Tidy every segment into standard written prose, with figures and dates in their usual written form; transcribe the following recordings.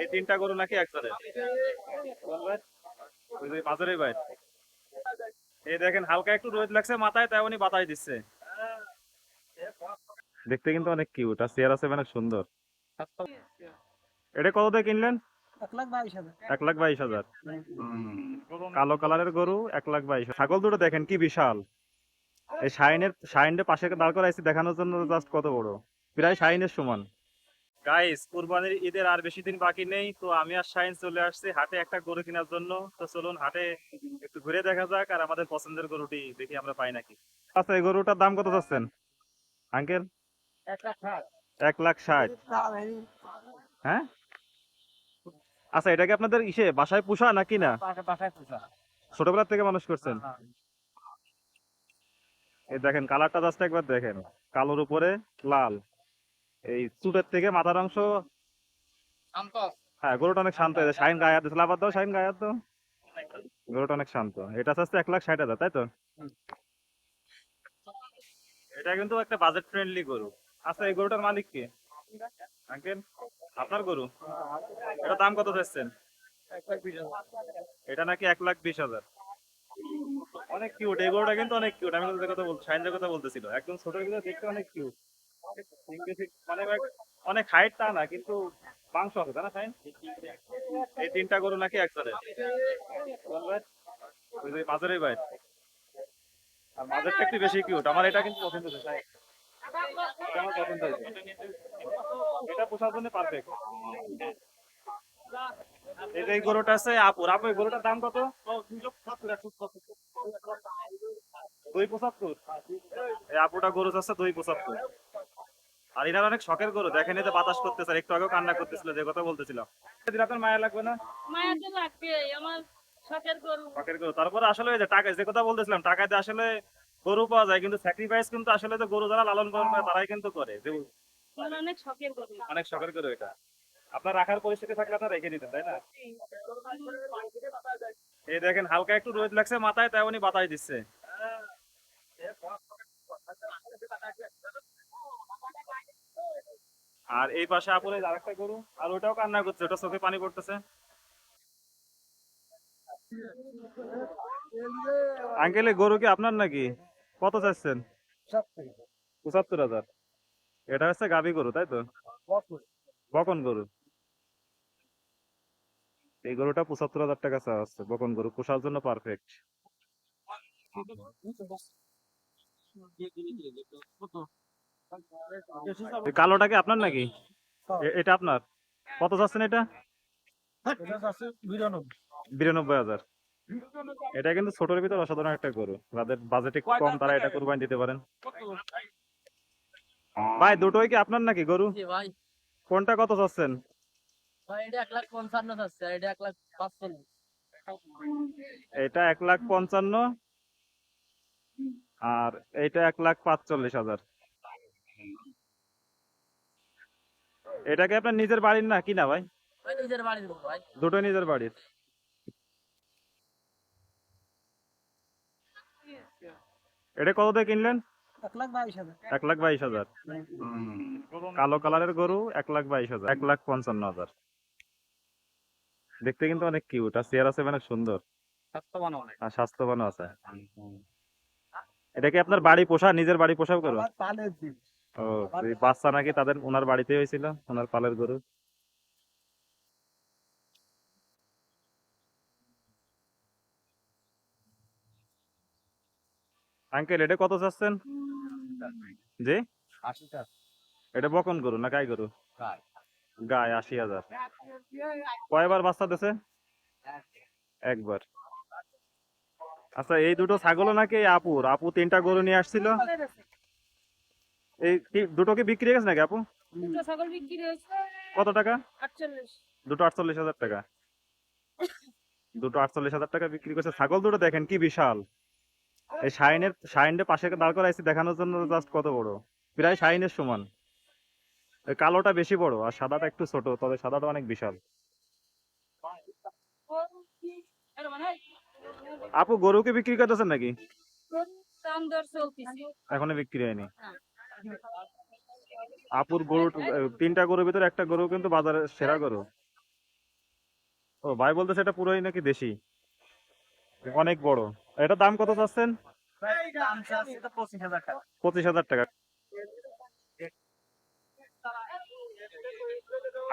এই তিনটা গরু নাকি একসাথে বাজারে ভাই। এই দেখেন হালকা একটু রোদ লাগছে মাথায়, তাই উনি বাতাস দিচ্ছে। দেখতে কিন্তু অনেক কিউট আর চেয়ার আছে অনেক সুন্দর। এটা কত দিয়ে কিনলেন? 1,22,000। 1,22,000। কালো কালারের গরু 1,22,000। ছাগল দুটো দেখেন কি বিশাল। এই শাইনের পাশে দাঁড় করাইছি দেখানোর জন্য, জাস্ট কত বড়, প্রায় শাইনের সমান। গাইস, কুরবানির ঈদের আর বেশি দিন বাকি নেই, তো আমি আর শাইন চলে আসছি হাটে একটা গরু কেনার জন্য। তো চলুন হাটে একটু ঘুরে দেখা যাক, আর আমাদের পছন্দের গরুটি দেখি আমরা পাই নাকি। আচ্ছা, এই গরুটার দাম কত চাচ্ছেন আঙ্কেল? 1,60,000। 1,60,000। হ্যাঁ, আচ্ছা, এটা কি আপনাদের বাসায় পোষা নাকি না? বাসায় পোষা। ছোটবেলা থেকে মানুষ করছেন? হ্যাঁ। এই দেখেন কালারটা জাস্ট একবার দেখেন, কালোর উপরে লাল। এই চুটের থেকে মাথার অংশ। হ্যাঁ, গরুটা অনেক শান্ত। শাইন গায়ে হাত দিয়েছিল, আবার দাও শাইন গায়ে হাত দাও। গরুটা অনেক শান্ত। এটা হচ্ছে 1,60,000, তাই তো? এটা কিন্তু একটা বাজেট ফ্রেন্ডলি গরু। আচ্ছা, এই গরুটার মালিক কে আঙ্কেল? আপনার গরু? এটা দাম কত চাচ্ছেন? 1,20,000। এটা নাকি 1,20,000। অনেক কিউট এই গরুটা, কিন্তু অনেক কিউট। আমি তোদের কথা বলছি, শাইনের কথা বলতেছিল, একদম ছোট কিন্তু দেখতে অনেক কিউট। মানে অনেক হাইট তা না, কিন্তু মাংস আছে তাই না শাইন? এই তিনটা গরু নাকি একসাথে ওই যে বাজারে ভাই। আর বাজারটা একটু বেশি কিউট, আমার এটা কিন্তু পছন্দ হয়েছে। এটা আমার পছন্দ হয়েছে, এটা পোষার জন্য পারফেক্ট। এই যে এই গরুটা আছে আপুর, আপু এই গরুটার দাম কত? 2,75। এই আপুটা গরু আছে 2,75। আর এনার অনেক শখের গরু, দেখেন এই যে বাতাস করতেছে, আর একটু আগেও কান্না করতেছিল, যে কথা বলতেছিলাম। সেদিন আপনার মায়া লাগবে না? মায়া তো লাগবে, আমার শখের গরু। শখের গরু, তারপরে আসলে ওই যে টাকা, যে কথা বলতেছিলাম, টাকাতে আসলে গরু পাওয়া যায়, কিন্তু স্যাক্রিফাইস কিন্তু আসলে তো গরু যারা লালন পালন করে তারাই কিন্তু করে। যে আমার অনেক শখের গরু। অনেক শখের গরু এটা। আপনার রাখার পরিস্থিতি থাকলে আপনার রেখে দিতেন, তাই না? এই দেখেন হালকা একটু রোদ লাগছে মাথায়, তাই উনি বাতাস দিচ্ছে। আর এই পাশে আপুরে আরেকটা গরু, আর ওটাও কান্না করছে, ওটা চোখে পানি পড়তেছে। আঙ্কেল, এই গরু কি আপনার নাকি? কত চাচ্ছেন? 75,000। এটা হচ্ছে গাভী গরু, তাই তো? বকন গরু। এই গরুটা 75,000 টাকা চাওয়া হচ্ছে। বকন গরু পোষার জন্য পারফেক্ট। এই কালোটা কি আপনার নাকি? এটা আপনার? কত চাচ্ছেন এটা? 92,000। এটা কিন্তু ছোটর ভিতর অসাধারণ একটা গরু, যাদের বাজেট একটু কম তারা এটা কুরবানি দিতে পারেন। ভাই, দুটোই কি আপনার নাকি গরু? জি ভাই। কোনটা কত চাচ্ছেন? ভাই এটা 1,55,000 আছে, আর এটা 1,45,000। এটা 1,55,000 আর এইটা 1,45,000। এটা কি আপনার নিজের বাড়ির না কিনা ভাই? ভাই নিজের বাড়ির গরু ভাই। দুটোই নিজের বাড়ির। এটা কত দিয়ে কিনলেন? 1,22,000। 1,22,000। কালো কালারের গরু 1,22,000। 1,55,000। দেখতে কিন্তু অনেক কিউট আর চেয়ার আছে অনেক সুন্দর, স্বাস্থ্যবান অনেক। আর স্বাস্থ্যবান আছে। এটা কি আপনার বাড়ি পোষা, নিজের বাড়ি পোষা গরু? আমার পালের দিন। ও, এই বাচ্চা নাকি তাদের ওনার বাড়িতে হয়েছিল, ওনার পালের গরু। আঙ্কেল, এটা কত চাচ্ছেন? জি, 80টা। এটা বকন গরু না গাই গরু? গাই। গায়ে 80,000। কয়বার বাচ্চা দিছে? একবার। আচ্ছা, এই দুটো ছাগলও নাকি এই আপুর? আপু তিনটা গরু নিয়ে আসছিল। এই দুটো কি বিক্রি হয়ে গেছে নাকি আপু? দুটো ছাগল বিক্রি হয়েছে কত টাকা? 48। দুটো 48,000 টাকা। দুটো 48,000 টাকা বিক্রি করছে। ছাগল দুটো দেখেন কি বিশাল। এই শাইনের পাশে দাঁড় করাইছি দেখানোর জন্য, জাস্ট কত বড়, প্রায় শাইনের সমান। এই কালোটা বেশি বড় আর সাদাটা একটু ছোট, তবে সাদাটা অনেক বিশাল। আপু, গরু কি বিক্রি করতেছেন নাকি? দাম দর চলতেছে। এখনো বিক্রি হয়নি। আপুর গরু, তিনটা গরুর ভিতরে একটা গরু কিন্তু বাজারে সেরা গরু। ও ভাই বলতেছে এটা পুরোই নাকি দেশি, অনেক বড়। এটার দাম কত চাচ্ছেন? 25,000 টাকা।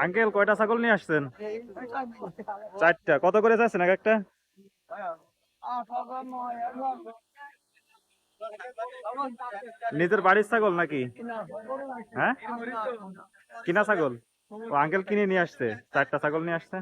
আঙ্কেল কয়টা ছাগল নিয়ে আসছেন? 4টা। কত করে চাচ্ছেন এক একটা? নিজের বাড়ির ছাগল নাকি? হ্যাঁ, কিনা ছাগল। ও আঙ্কেল কিনে নিয়ে আসছে, 4টা ছাগল নিয়ে আসছে।